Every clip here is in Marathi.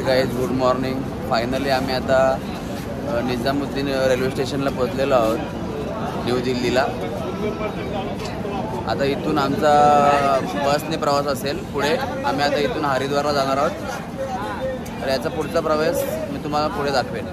Guys, good morning. फायनली आम्ही आता निजामुद्दीन रेल्वे स्टेशनला पोहोचलेलो आहोत, न्यू दिल्लीला. आता इथून आमचा बसने प्रवास असेल पुढे. आम्ही आता इथून हरिद्वारला जाणार आहोत. तर याचा पुढचा प्रवास मी तुम्हाला पुढे दाखवेन.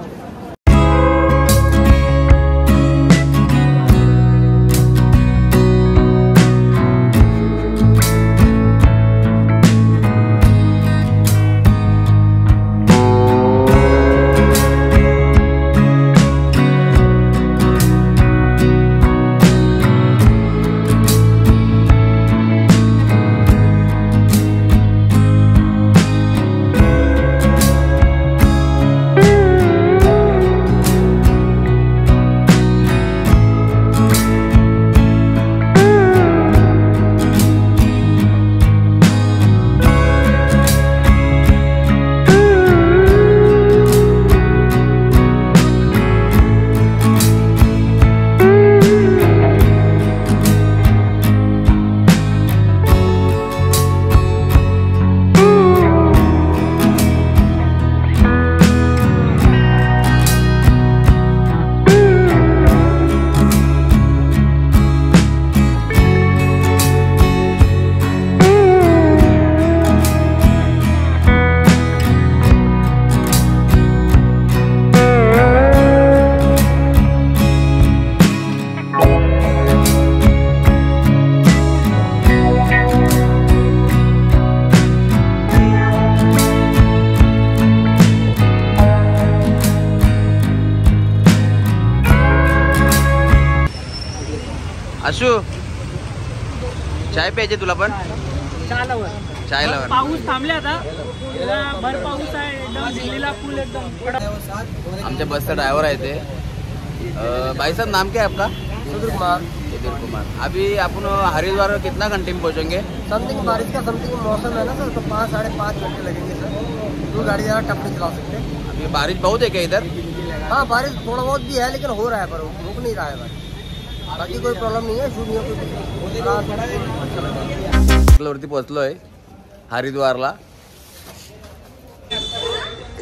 आशू, चाय प्यायचे तुला पण? चाय लवर. पाऊस थांबले आता, भर पाऊस आहे एकदम दिल्लीला, फुल एकदम. आमच्या बसचा ड्राइवर आहे ते. भाई साहब, नाम क्या है आपका? सुधीर कुमार. सुधीर कुमार. अभी अपन हरिद्वार कितना घंटे में पहुँचेंगे? समथिंग बारिश का समथिंग मौसम है ना सर, तो 5-5.5 घंटे लगेंगे सर. तो गाड़ी ज़्यादा टप नहीं चला सकते. अभी बारिश बहुत है क्या इधर? हाँ, बारिश थोड़ा बहुत भी है, लेकिन हो रहा है, पर रुक नहीं रहा है बारिश. बाकी कोई प्रॉब्लम नहीं है. हॉटेलवरती पोहोचलोय हरिद्वारला.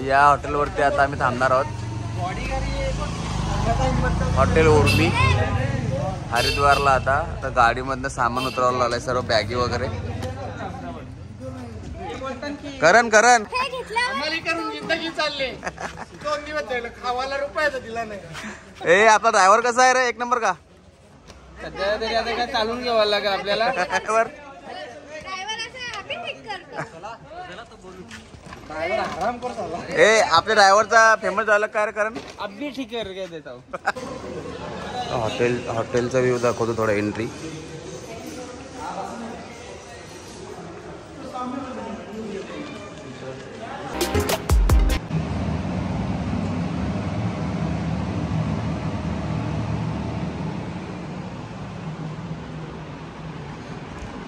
या हॉटेलवरती आता आम्ही थांबणार आहोत. हॉटेल उर्मी हरिद्वारला. आता गाडीमधनं सामान उतरावं लागलंय, सर्व बॅगी वगैरे. करण करण ए, आपला ड्रायव्हर कसा आहे रे? एक नंबर का? सध्या तरी आता काय चालून घ्यावं लागेल आपल्याला. ए, आपल्या ड्रायव्हरचा फेमस झाला काय रे करण? अभी ठीक आहे काय देता. हॉटेलचा व्ह्यू दाखवतो थोडा. एंट्री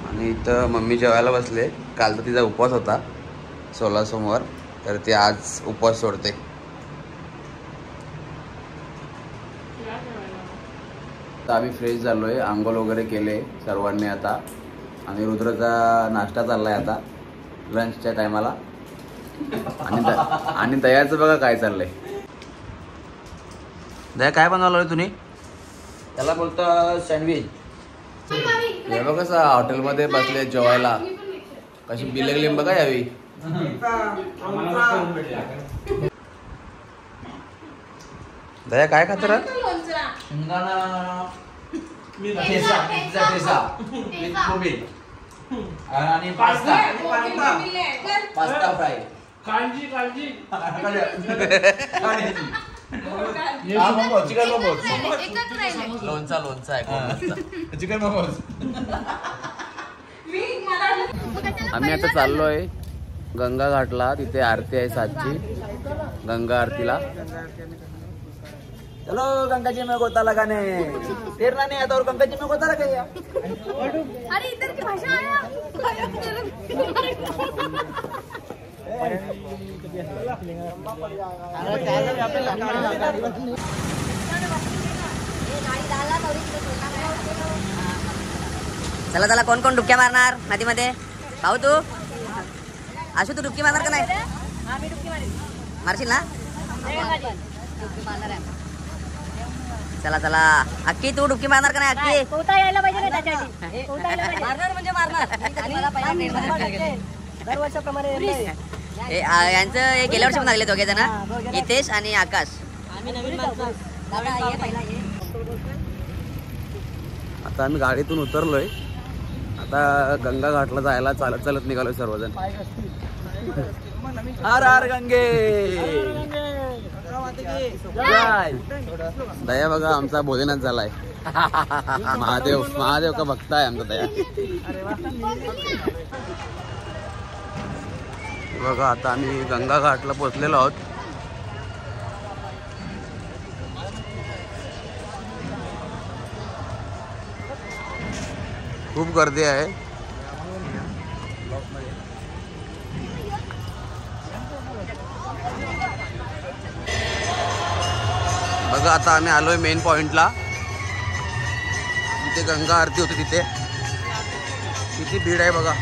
आणि इथं मम्मी जेवायला बसले. काल तर तिचा उपवास होता 16 सोमवार, तर ती आज उपवास सोडते. तर आम्ही फ्रेश झालो आहे, आंघोळ वगैरे केले सर्वांनी आता. आणि रुद्रचा नाश्ता चालला आहे आता लंचच्या टायमाला. आणि दयाचं बघा काय चाललंय. दया काय बनवलं तुम्ही? त्याला बोलतं सँडविच. हे बघ कसं हॉटेलमध्ये बसले जेवायला, कशी बिलगली बघा यावी. दया काय खात रा? आणि पास्ता फ्राय. काळजी काळजी. चिकन मोमोज. लोणचा आहे. चिकन मोमोज. आम्ही आता चाललोय गंगा घाटला. तिथे आरती आहे 7ची. गंगा आरतीला. चलो गंगा जी में गोता लगाने. तैरना नहीं आता और गंगा जी में गोता लगाइए. अरे इधर की भाषा आया. चला कोण कोण डुबक्या मारणार नदीमध्ये? भाऊ तू? आशू तू डुबकी मारणार का नाही? मारशील ना? चला चला. अक्की तू डुबकी मारणार का नाही अक्की? पोहता यायला पाहिजे ना त्याच्यासाठी. पोहता यायला पाहिजे. मारणार म्हणजे मारणार. दरवर्षाप्रमाणे यांचं हे गेल्या वर्षी पण लागले दोघे जण, हितेश आणि आकाश. आता आम्ही गाडीतून उतरलोय. आता गंगा घाटला जायला चालत चालत निघालोय सर्वजण. हर हर गंगे. दया बघा आमचा भोलेनाथ झालाय. महादेव महादेव का भक्त आहे आमचा दया. बघा आता आम्ही गंगा घाटला पोहोचलेलो आहोत. खूप गर्दी आहे. बघा आता आम्ही आलोय मेन पॉइंटला. तिथे गंगा आरती होती. तिथे किती भीड आहे बघा.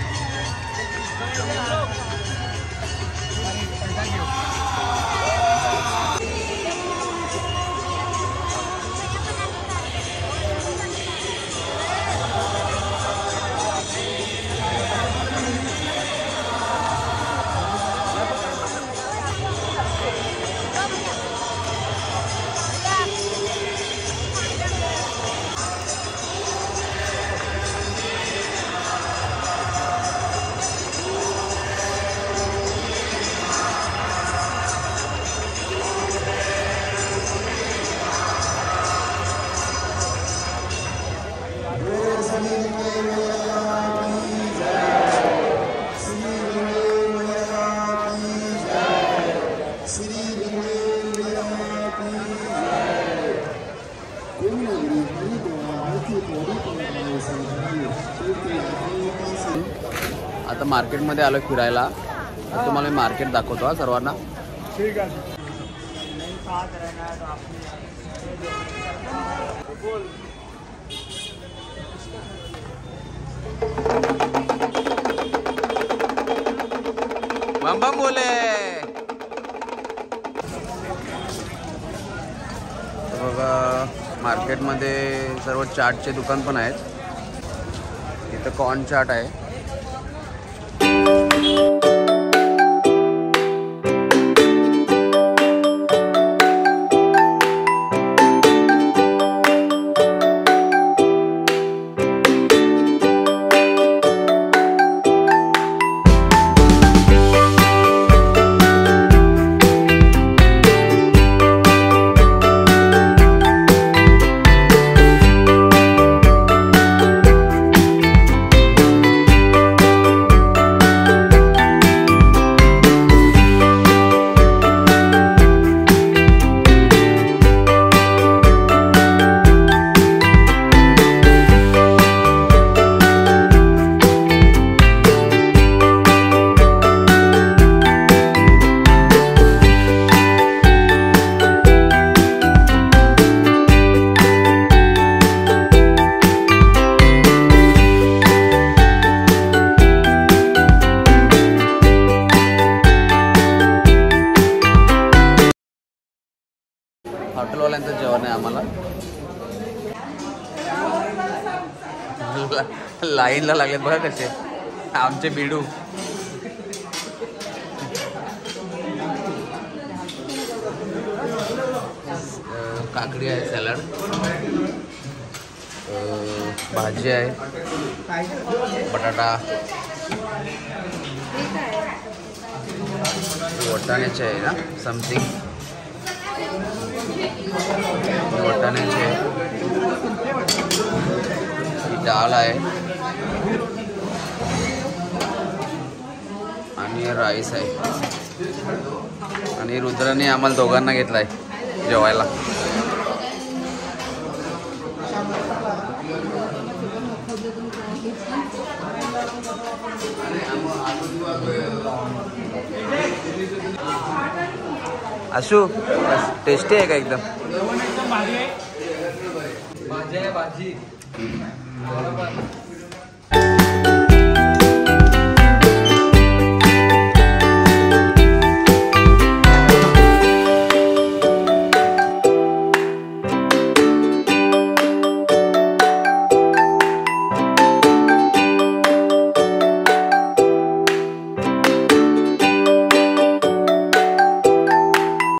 आता मार्केटमध्ये आलो फिरायला. तर तुम्हाला मी मार्केट दाखवतो हा सर्वांना. ठीक आहे. बम बम बोले. बघा मार्केटमध्ये सर्व चाटचे दुकान पण आहेत. इथं कॉर्न चाट आहे. हॉटेलवाल्यांचं जेवण आहे आम्हाला. लाईनला लागलेत बघा कसे आमचे बिडू. काकडी आहे, सॅलड, भाजी आहे, बटाटा, वाटाण्याचे आहे ना समथिंग. वाटाण्याचे डाळ आहे आणि राईस आहे. आणि रुद्राने आम्हाला दोघांना घेतलाय जेवायला. आशू टेस्टी आहे का एकदम? एकदम भारी आहे. भाजी आहे भाजी.